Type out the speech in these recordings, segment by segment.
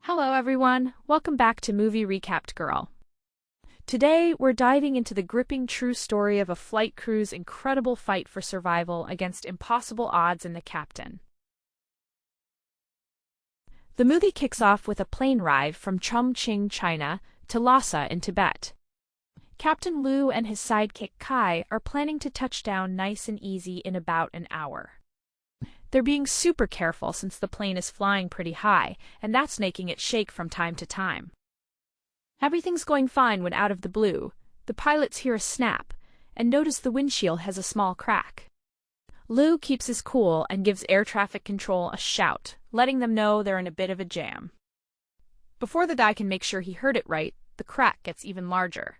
Hello everyone, welcome back to Movie Recapped Girl. Today, we're diving into the gripping true story of a flight crew's incredible fight for survival against impossible odds and the captain. The movie kicks off with a plane ride from Chongqing, China, to Lhasa in Tibet. Captain Liu and his sidekick Kai are planning to touch down nice and easy in about an hour. They're being super careful since the plane is flying pretty high, and that's making it shake from time to time. Everything's going fine when out of the blue, the pilots hear a snap, and notice the windshield has a small crack. Liu keeps his cool and gives air traffic control a shout, letting them know they're in a bit of a jam. Before the guy can make sure he heard it right, the crack gets even larger.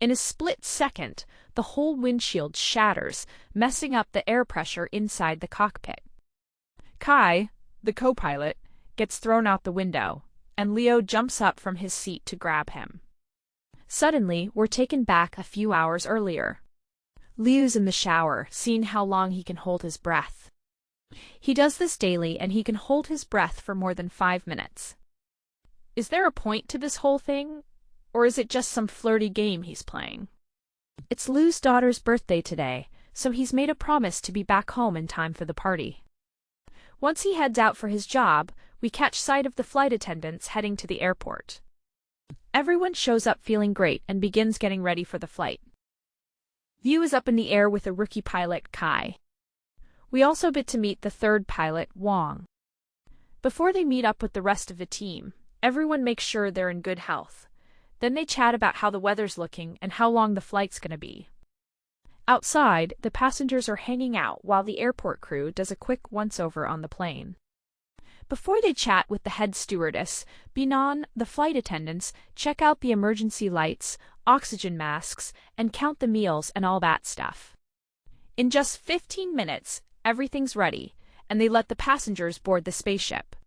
In a split second, the whole windshield shatters, messing up the air pressure inside the cockpit. Kai, the co-pilot, gets thrown out the window, and Leo jumps up from his seat to grab him. Suddenly, we're taken back a few hours earlier. Leo's in the shower, seeing how long he can hold his breath. He does this daily, and he can hold his breath for more than 5 minutes. Is there a point to this whole thing? Or is it just some flirty game he's playing? It's Liu's daughter's birthday today, so he's made a promise to be back home in time for the party. Once he heads out for his job, we catch sight of the flight attendants heading to the airport. Everyone shows up feeling great and begins getting ready for the flight. Liu is up in the air with a rookie pilot, Kai. We also get to meet the third pilot, Wang. Before they meet up with the rest of the team, everyone makes sure they're in good health. Then they chat about how the weather's looking and how long the flight's gonna be. Outside, the passengers are hanging out while the airport crew does a quick once-over on the plane. Before they chat with the head stewardess, Binan, the flight attendants check out the emergency lights, oxygen masks, and count the meals and all that stuff. In just 15 minutes, everything's ready, and they let the passengers board the spaceship.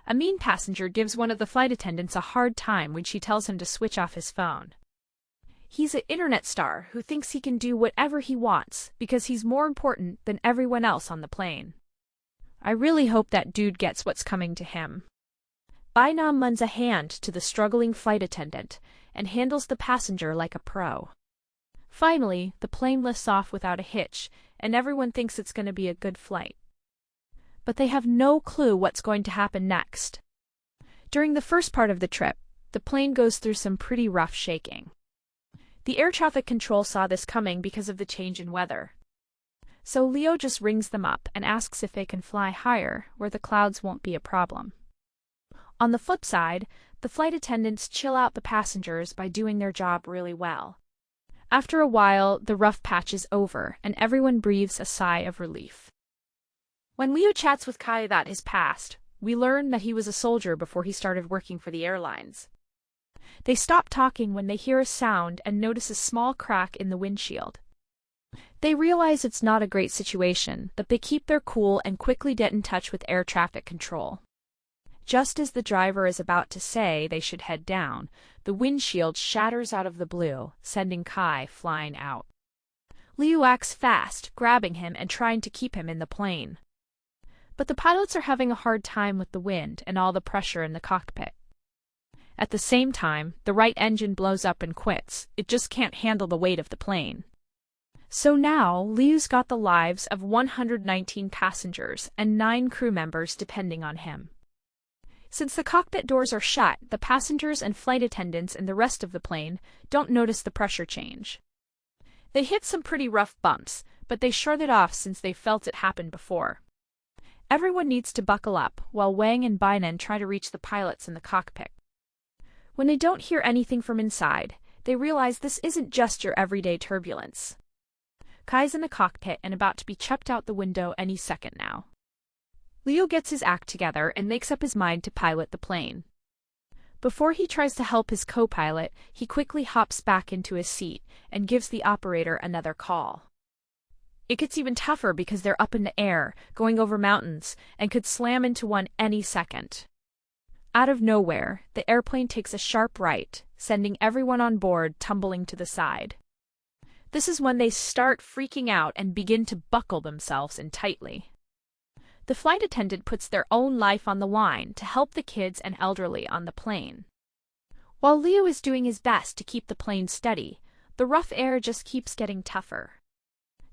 A mean passenger gives one of the flight attendants a hard time when she tells him to switch off his phone. He's an internet star who thinks he can do whatever he wants because he's more important than everyone else on the plane. I really hope that dude gets what's coming to him. Bainam lends a hand to the struggling flight attendant and handles the passenger like a pro. Finally, the plane lifts off without a hitch, and everyone thinks it's going to be a good flight. But they have no clue what's going to happen next. During the first part of the trip, the plane goes through some pretty rough shaking. The air traffic control saw this coming because of the change in weather. So Leo just rings them up and asks if they can fly higher, where the clouds won't be a problem. On the flip side, the flight attendants chill out the passengers by doing their job really well. After a while, the rough patch is over, and everyone breathes a sigh of relief. When Leo chats with Kai about his past, we learn that he was a soldier before he started working for the airlines. They stop talking when they hear a sound and notice a small crack in the windshield. They realize it's not a great situation, but they keep their cool and quickly get in touch with air traffic control. Just as the driver is about to say they should head down, the windshield shatters out of the blue, sending Kai flying out. Liu acts fast, grabbing him and trying to keep him in the plane. But the pilots are having a hard time with the wind and all the pressure in the cockpit. At the same time, the right engine blows up and quits. It just can't handle the weight of the plane. So now, Liu's got the lives of 119 passengers and 9 crew members depending on him. Since the cockpit doors are shut, the passengers and flight attendants in the rest of the plane don't notice the pressure change. They hit some pretty rough bumps, but they shrug it off since they felt it happen before. Everyone needs to buckle up, while Wang and Bainan try to reach the pilots in the cockpit. When they don't hear anything from inside, they realize this isn't just your everyday turbulence. Kai's in the cockpit and about to be chucked out the window any second now. Leo gets his act together and makes up his mind to pilot the plane. Before he tries to help his co-pilot, he quickly hops back into his seat and gives the operator another call. It gets even tougher because they're up in the air, going over mountains, and could slam into one any second. Out of nowhere, the airplane takes a sharp right, sending everyone on board tumbling to the side. This is when they start freaking out and begin to buckle themselves in tightly. The flight attendant puts their own life on the line to help the kids and elderly on the plane. While Liu is doing his best to keep the plane steady, the rough air just keeps getting tougher.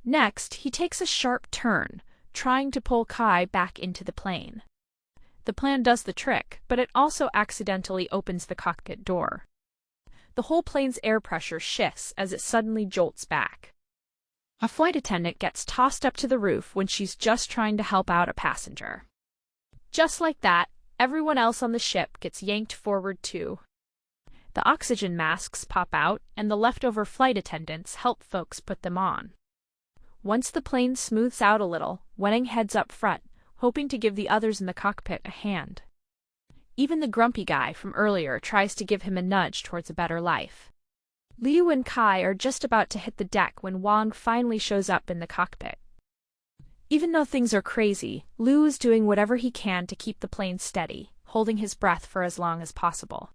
Next, he takes a sharp turn, trying to pull Kai back into the plane. The plan does the trick, but it also accidentally opens the cockpit door. The whole plane's air pressure shifts as it suddenly jolts back. A flight attendant gets tossed up to the roof when she's just trying to help out a passenger. Just like that, everyone else on the ship gets yanked forward too. The oxygen masks pop out, and the leftover flight attendants help folks put them on. Once the plane smooths out a little, Wenning heads up front, hoping to give the others in the cockpit a hand. Even the grumpy guy from earlier tries to give him a nudge towards a better life. Liu and Kai are just about to hit the deck when Wang finally shows up in the cockpit. Even though things are crazy, Liu is doing whatever he can to keep the plane steady, holding his breath for as long as possible.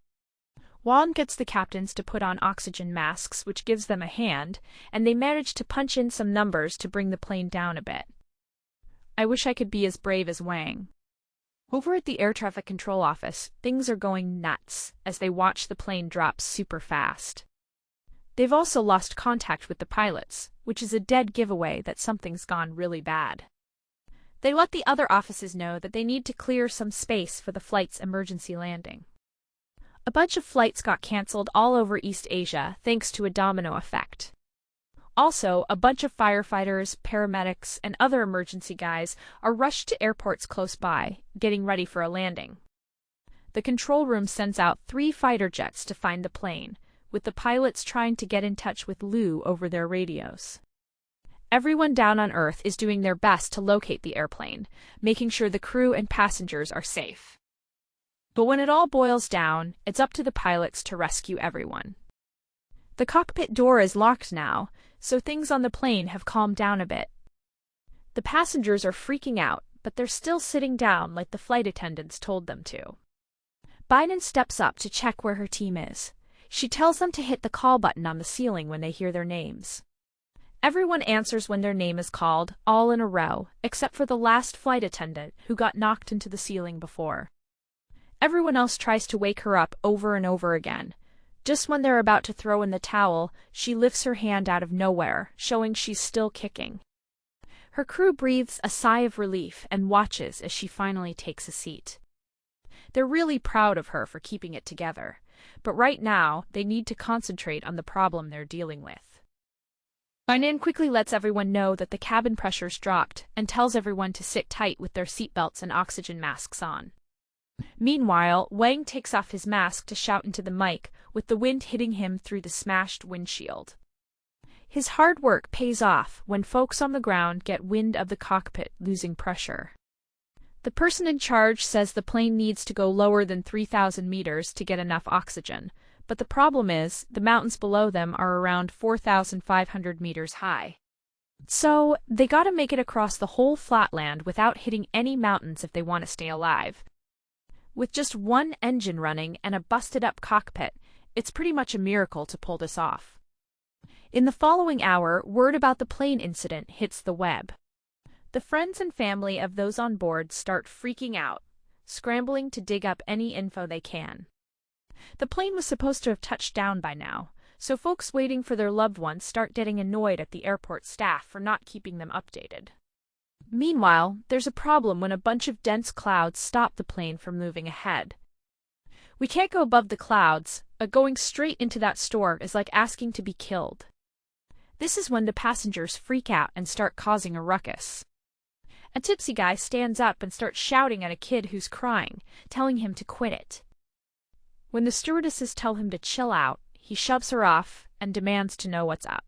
Wang gets the captains to put on oxygen masks, which gives them a hand, and they manage to punch in some numbers to bring the plane down a bit. I wish I could be as brave as Wang. Over at the air traffic control office, things are going nuts as they watch the plane drop super fast. They've also lost contact with the pilots, which is a dead giveaway that something's gone really bad. They let the other offices know that they need to clear some space for the flight's emergency landing. A bunch of flights got cancelled all over East Asia thanks to a domino effect. Also, a bunch of firefighters, paramedics, and other emergency guys are rushed to airports close by, getting ready for a landing. The control room sends out 3 fighter jets to find the plane, with the pilots trying to get in touch with Liu over their radios. Everyone down on Earth is doing their best to locate the airplane, making sure the crew and passengers are safe. But when it all boils down, it's up to the pilots to rescue everyone. The cockpit door is locked now, so things on the plane have calmed down a bit. The passengers are freaking out, but they're still sitting down like the flight attendants told them to. Biden steps up to check where her team is. She tells them to hit the call button on the ceiling when they hear their names. Everyone answers when their name is called, all in a row, except for the last flight attendant who got knocked into the ceiling before. Everyone else tries to wake her up over and over again. Just when they're about to throw in the towel, she lifts her hand out of nowhere, showing she's still kicking. Her crew breathes a sigh of relief and watches as she finally takes a seat. They're really proud of her for keeping it together, but right now they need to concentrate on the problem they're dealing with. Bainan quickly lets everyone know that the cabin pressure's dropped and tells everyone to sit tight with their seatbelts and oxygen masks on. Meanwhile, Wang takes off his mask to shout into the mic, with the wind hitting him through the smashed windshield. His hard work pays off when folks on the ground get wind of the cockpit losing pressure. The person in charge says the plane needs to go lower than 3,000 meters to get enough oxygen, but the problem is the mountains below them are around 4,500 meters high. So, they gotta make it across the whole flatland without hitting any mountains if they want to stay alive. With just one engine running and a busted-up cockpit, it's pretty much a miracle to pull this off. In the following hour, word about the plane incident hits the web. The friends and family of those on board start freaking out, scrambling to dig up any info they can. The plane was supposed to have touched down by now, so folks waiting for their loved ones start getting annoyed at the airport staff for not keeping them updated. Meanwhile, there's a problem when a bunch of dense clouds stop the plane from moving ahead. We can't go above the clouds, but going straight into that store is like asking to be killed. This is when the passengers freak out and start causing a ruckus. A tipsy guy stands up and starts shouting at a kid who's crying, telling him to quit it. When the stewardesses tell him to chill out, he shoves her off and demands to know what's up.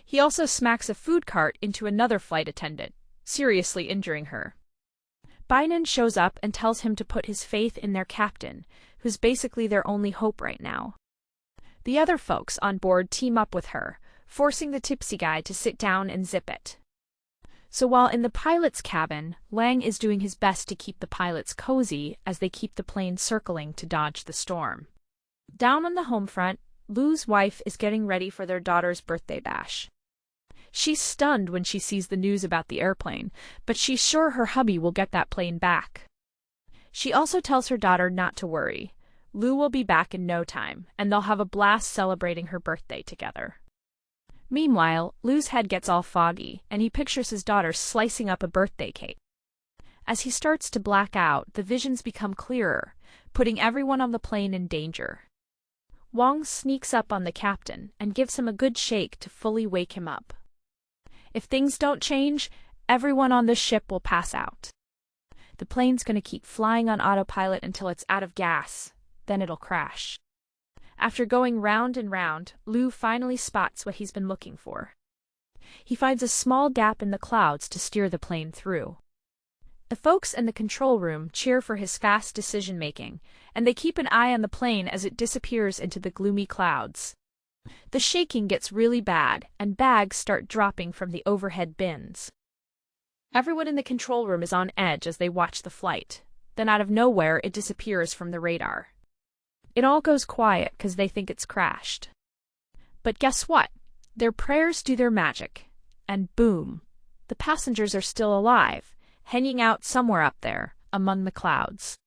He also smacks a food cart into another flight attendant, seriously injuring her. Bainan shows up and tells him to put his faith in their captain, who's basically their only hope right now. The other folks on board team up with her, forcing the tipsy guy to sit down and zip it. So while in the pilot's cabin, Lang is doing his best to keep the pilots cozy as they keep the plane circling to dodge the storm. Down on the home front, Lu's wife is getting ready for their daughter's birthday bash. She's stunned when she sees the news about the airplane, but she's sure her hubby will get that plane back. She also tells her daughter not to worry. Lou will be back in no time, and they'll have a blast celebrating her birthday together. Meanwhile, Lou's head gets all foggy, and he pictures his daughter slicing up a birthday cake. As he starts to black out, the visions become clearer, putting everyone on the plane in danger. Wong sneaks up on the captain and gives him a good shake to fully wake him up. If things don't change, everyone on the ship will pass out. The plane's going to keep flying on autopilot until it's out of gas, then it'll crash. After going round and round, Lou finally spots what he's been looking for. He finds a small gap in the clouds to steer the plane through. The folks in the control room cheer for his fast decision-making, and they keep an eye on the plane as it disappears into the gloomy clouds. The shaking gets really bad, and bags start dropping from the overhead bins. Everyone in the control room is on edge as they watch the flight. Then out of nowhere, it disappears from the radar. It all goes quiet because they think it's crashed. But guess what? Their prayers do their magic. And boom, the passengers are still alive, hanging out somewhere up there, among the clouds.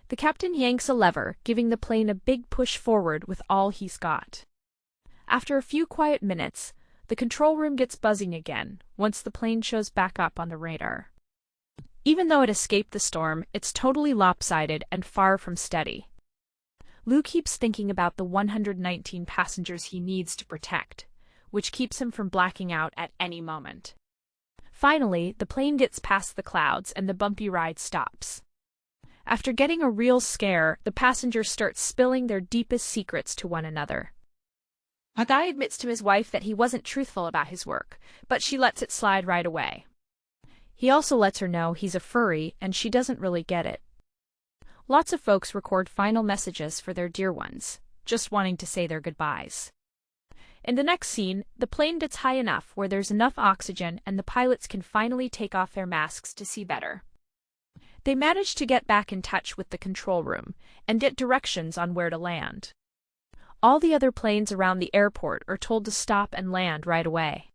The captain yanks a lever, giving the plane a big push forward with all he's got. After a few quiet minutes, the control room gets buzzing again, once the plane shows back up on the radar. Even though it escaped the storm, it's totally lopsided and far from steady. Lou keeps thinking about the 119 passengers he needs to protect, which keeps him from blacking out at any moment. Finally, the plane gets past the clouds and the bumpy ride stops. After getting a real scare, the passengers start spilling their deepest secrets to one another. A guy admits to his wife that he wasn't truthful about his work, but she lets it slide right away. He also lets her know he's a furry and she doesn't really get it. Lots of folks record final messages for their dear ones, just wanting to say their goodbyes. In the next scene, the plane gets high enough where there's enough oxygen and the pilots can finally take off their masks to see better. They manage to get back in touch with the control room and get directions on where to land. All the other planes around the airport are told to stop and land right away.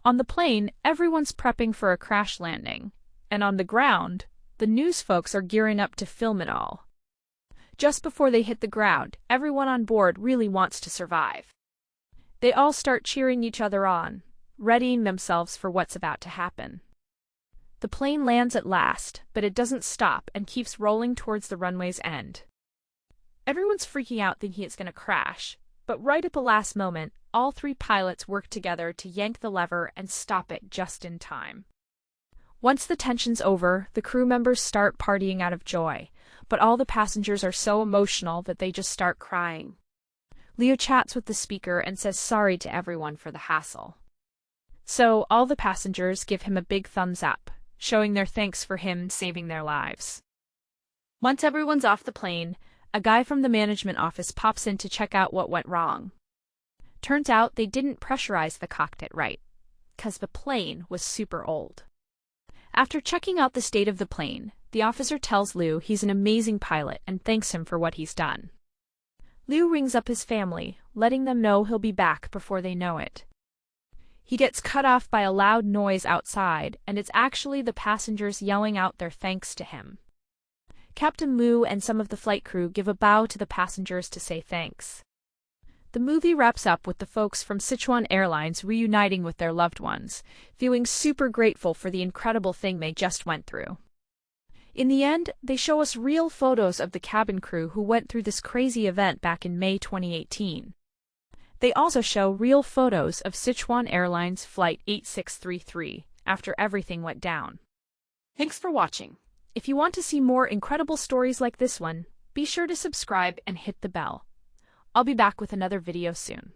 On the plane, everyone's prepping for a crash landing, and on the ground, the news folks are gearing up to film it all. Just before they hit the ground, everyone on board really wants to survive. They all start cheering each other on, readying themselves for what's about to happen. The plane lands at last, but it doesn't stop and keeps rolling towards the runway's end. Everyone's freaking out thinking it's going to crash, but right at the last moment, all three pilots work together to yank the lever and stop it just in time. Once the tension's over, the crew members start partying out of joy, but all the passengers are so emotional that they just start crying. Leo chats with the speaker and says sorry to everyone for the hassle. So all the passengers give him a big thumbs up, showing their thanks for him saving their lives. Once everyone's off the plane, a guy from the management office pops in to check out what went wrong. Turns out they didn't pressurize the cockpit right, 'cause the plane was super old. After checking out the state of the plane, the officer tells Lou he's an amazing pilot and thanks him for what he's done. Lou rings up his family, letting them know he'll be back before they know it. He gets cut off by a loud noise outside, and it's actually the passengers yelling out their thanks to him. Captain Lou and some of the flight crew give a bow to the passengers to say thanks. The movie wraps up with the folks from Sichuan Airlines reuniting with their loved ones, feeling super grateful for the incredible thing they just went through. In the end, they show us real photos of the cabin crew who went through this crazy event back in May 2018. They also show real photos of Sichuan Airlines Flight 8633 after everything went down. Thanks for watching. If you want to see more incredible stories like this one, be sure to subscribe and hit the bell. I'll be back with another video soon.